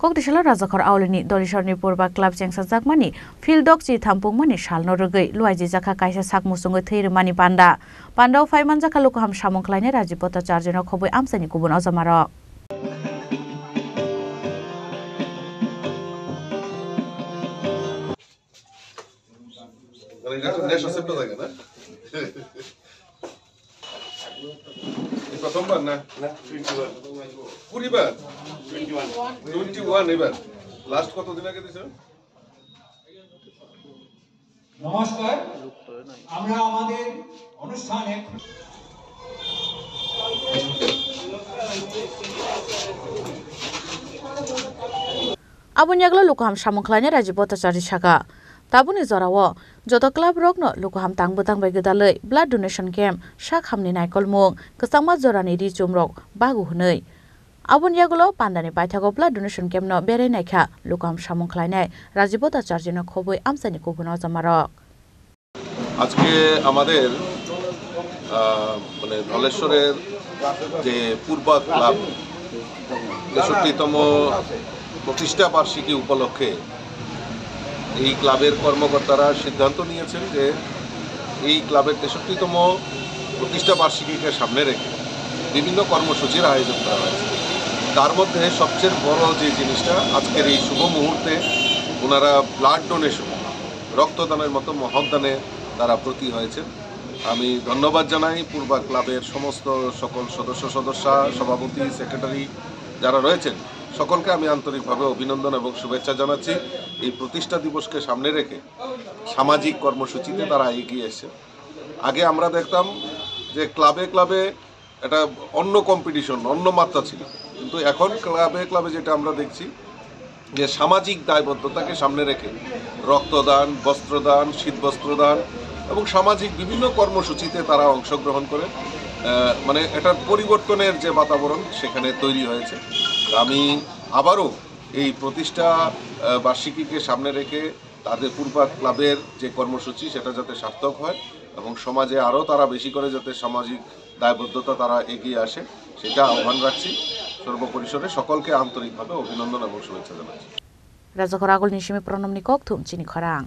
Kokdishala Rajakhor Aulini Dolishorni Purba Club Jengsa Jakmani Fieldok Chi Thampungmani Shalno Rogei Luaiji Jaka Kaisa Sakmusungo Theirmani Panda Pandao Faiman Jaka Lukham Samongklaine Rajipota Charjeno Khoboi Amsani Kubun Ozamaro প্রথমবার না 21 বার 21 এবার last কত দিন আগে দিছো নমস্কার আমরা আমাদের অনুষ্ঠানে Abunyaglo Lukham Samongklaine Rajipota Charji Shaka Tabuni Zorawo Joto Club Rokno Lukham Tangbutang Baigedalei Blood Donation Camp Shakhamni Naikolmung Kesangma Zorani Ri Chumrok Bagu Hunei Abunyaglo Pandani Baithago Blood Donation Camp no Bere Naikha Lukham Samongklaine Rajipota Charji no Khoboi Amsani Kubuno Zamarok আজকে আমাদের মানে ধলেশ্বরের যে পূর্বা club ৬৩তম প্রতিষ্ঠা বার্ষিকী উপলক্ষে এই ক্লাবের কর্মকর্তারা সিদ্ধান্ত নিয়েছেন যে এই ক্লাবের ৬৩তম প্রতিষ্ঠা বার্ষিকীকে সামনে রেখে বিভিন্ন কর্মসূচির আয়োজন করা হয়েছে তার মধ্যে সবচেয়ে বড় যে জিনিসটা আজকের এই শুভ মুহূর্তে ওনারা ব্লাড ডোনেশন রক্তদানের মতো মহৎদানে তারা প্রতি হয়েছে আমি ধন্যবাদ জানাই পূর্বা ক্লাবের সমস্ত সকল সদস্যা সভাপতি সেক্রেটারি যারা রয়েছেন সকলকে আমি আন্তরিকভাবে অভিনন্দন এবং শুভেচ্ছা জানাচ্ছি এই প্রতিষ্ঠা দিবসকে সামনে রেখে সামাজিক কর্মসূচিতে তারা এগিয়ে এসেছে আগে আমরা দেখতাম যে ক্লাবে ক্লাবে এটা অন্য কম্পিটিশন অন্য মাত্রা ছিল কিন্তু এখন ক্লাবে ক্লাবে যেটা আমরা দেখছি যে সামাজিক দায়বদ্ধতাকে সামনে রেখে রক্তদান বস্ত্রদান শীতবস্ত্রদান এবং সামাজিক বিভিন্ন কর্মসূচিতে তারা অংশগ্রহণ করে মানে এটার পরিবর্তনের যে বাতাবরণ সেখানে তৈরি হয়েছে আমি আবারও এই প্রতিষ্ঠা বার্ষিকীকে সামনে রেখে তাদের পূর্বা ক্লাবের যে কর্মসূচি সেটা যাতে সার্থক হয় এবং সমাজে আরও তারা বেশি করে যাতে সামাজিক দায়বদ্ধতা তারা এগিয়ে আসে সেটা আহ্বান রাখছি সর্বপরিসরে সকলকে আন্তরিকভাবে অভিনন্দন এবং শুভেচ্ছা জানাচ্ছি Rajakhor Agul Nishimi Pronomni Kokthum Chini Khorang